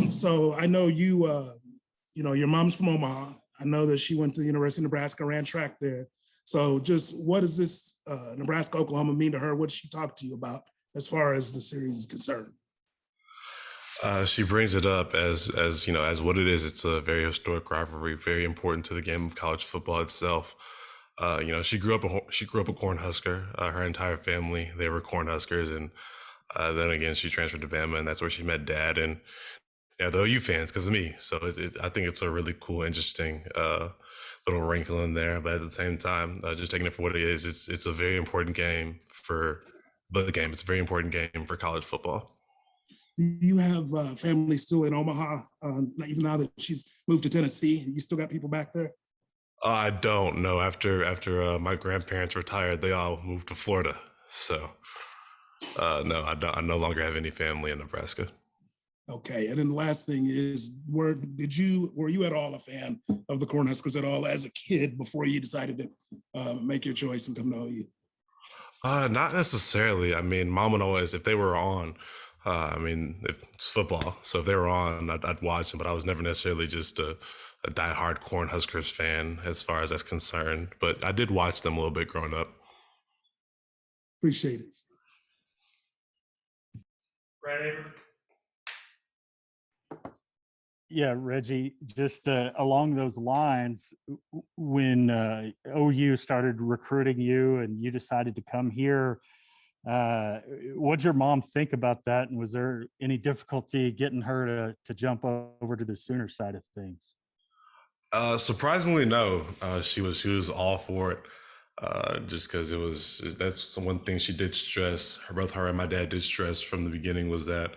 So I know your mom's from Omaha. I know that she went to the University of Nebraska, ran track there. So just what does this Nebraska, Oklahoma mean to her? What did she talk to you about as far as the series is concerned? She brings it up as as what it is. It's a very historic rivalry, very important to the game of college football itself. She grew up a Cornhusker. Her entire family, they were Cornhuskers, and then again she transferred to Bama, and that's where she met Dad. And yeah, the OU fans because of me. So I think it's a really cool, interesting little wrinkle in there. But at the same time, just taking it for what it is, it's a very important game for the game. It's a very important game for college football. Do you have family still in Omaha, even now that she's moved to Tennessee? You still got people back there? I don't know. After my grandparents retired, they all moved to Florida. So no, I don't. I no longer have any family in Nebraska. Okay, and then the last thing is, were you at all a fan of the Cornhuskers at all as a kid before you decided to make your choice and come to OU? Not necessarily. I mean, Mom would always, if they were on, if it's football, so if they were on, I'd watch them. But I was never necessarily just a diehard Cornhuskers fan as far as that's concerned. But I did watch them a little bit growing up. Appreciate it. Right. Yeah, Reggie, just along those lines, when OU started recruiting you and you decided to come here, what'd your mom think about that? And was there any difficulty getting her to jump over to the Sooner side of things? Surprisingly, no. She was all for it. Just because that's the one thing she did stress. Both her and my dad did stress from the beginning was that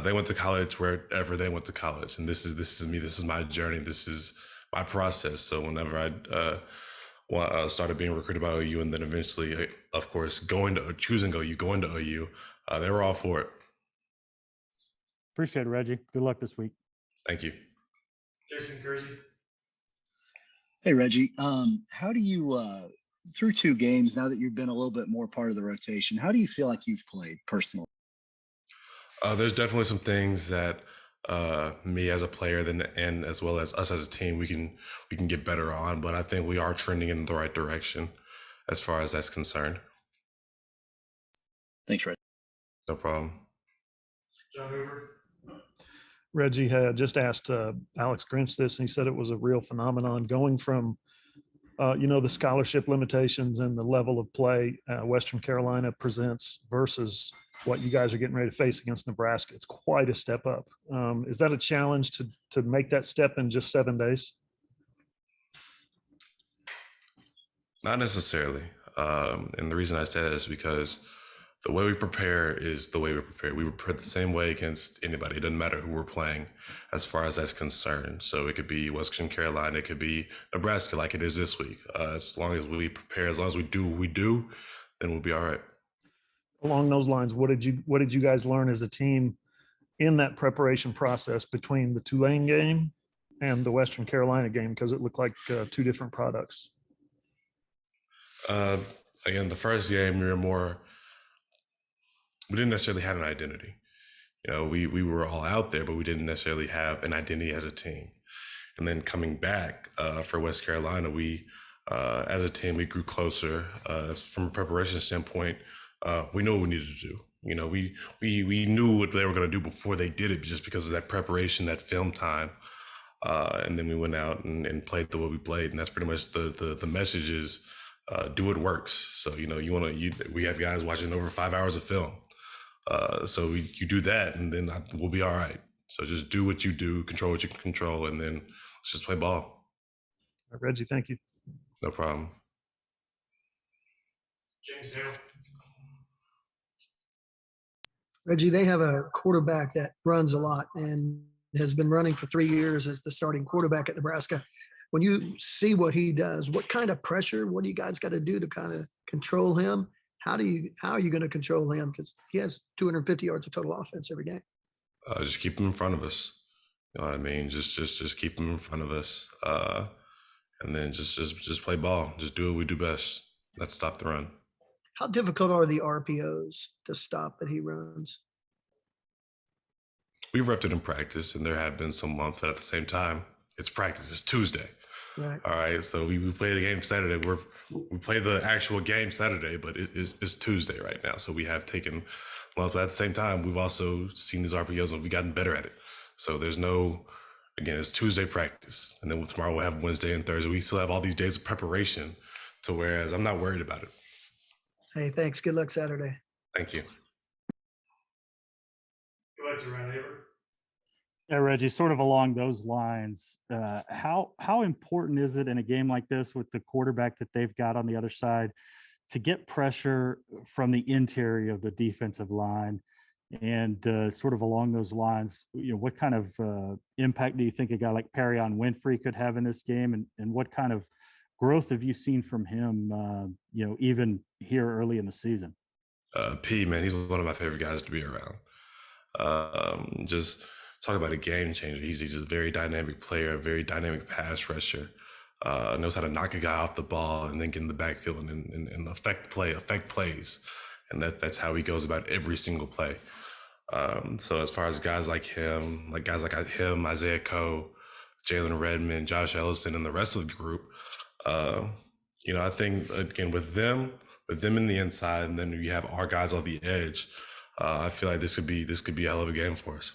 they went to college wherever they went to college, and this is me. This is my journey. This is my process. So whenever I started being recruited by OU, and then eventually, of course, choosing OU, going to OU, they were all for it. Appreciate it, Reggie. Good luck this week. Thank you. Jason Kersey. Hey, Reggie. How do you, through two games, now that you've been a little bit more part of the rotation, how do you feel like you've played personally? There's definitely some things that me as a player, and as well as us as a team, we can get better on. But I think we are trending in the right direction as far as that's concerned. Thanks, Reggie. No problem. John Hoover. Reggie had just asked Alex Grinch this, and he said it was a real phenomenon going from, the scholarship limitations and the level of play Western Carolina presents versus what you guys are getting ready to face against Nebraska. It's quite a step up. Is that a challenge to make that step in just 7 days? Not necessarily. And the reason I say that is because the way we prepare is the way we prepare. We prepare the same way against anybody. It doesn't matter who we're playing as far as that's concerned. So it could be Western Carolina, it could be Nebraska like it is this week. As long as we prepare, as long as we do what we do, then we'll be all right. Along those lines, what did you guys learn as a team in that preparation process between the Tulane game and the Western Carolina game? Because it looked like two different products. Again, the first game, we didn't necessarily have an identity. We were all out there, but we didn't necessarily have an identity as a team. And then coming back for West Carolina, we, as a team, we grew closer. From a preparation standpoint, we knew what we needed to do. We knew what they were going to do before they did it, just because of that preparation, that film time. And then we went out and played the way we played, and that's pretty much the message is do what works. So we have guys watching over 5 hours of film. So you do that, and then we'll be all right. So just do what you do, control what you can control, and then let's just play ball. Reggie, thank you. No problem. James Hale. Reggie, they have a quarterback that runs a lot and has been running for 3 years as the starting quarterback at Nebraska. When you see what he does, what kind of pressure, what do you guys got to do to kind of control him? How are you going to control him? Because he has 250 yards of total offense every game. Just keep him in front of us. You know what I mean? Just keep him in front of us. And then just play ball. Just do what we do best. Let's stop the run. How difficult are the RPOs to stop that he runs? we've repped it in practice, and there have been some months, but at the same time, it's practice. It's Tuesday. Right. All right. So we play the game Saturday. We play the actual game Saturday, but it's Tuesday right now. So we have taken months, but at the same time, we've also seen these RPOs and we've gotten better at it. So there's no, again, it's Tuesday practice. And then tomorrow we'll have Wednesday and Thursday. We still have all these days of preparation to whereas I'm not worried about it. Hey, thanks. Good luck Saturday. Thank you. Go ahead to Ryan Haber. Yeah, Reggie, sort of along those lines, how important is it in a game like this with the quarterback that they've got on the other side to get pressure from the interior of the defensive line? And sort of along those lines, what kind of impact do you think a guy like Perrion Winfrey could have in this game? And what kind of growth have you seen from him, even here early in the season? P, man, he's one of my favorite guys to be around. Just talk about a game changer. He's a very dynamic player, a very dynamic pass rusher. Knows how to knock a guy off the ball and then get in the backfield and affect plays. And that's how he goes about every single play. So as far as guys like him, Isaiah Coe, Jalen Redmond, Josh Ellison, and the rest of the group, I think again with them in the inside, and then you have our guys on the edge. I feel like this could be a hell of a game for us.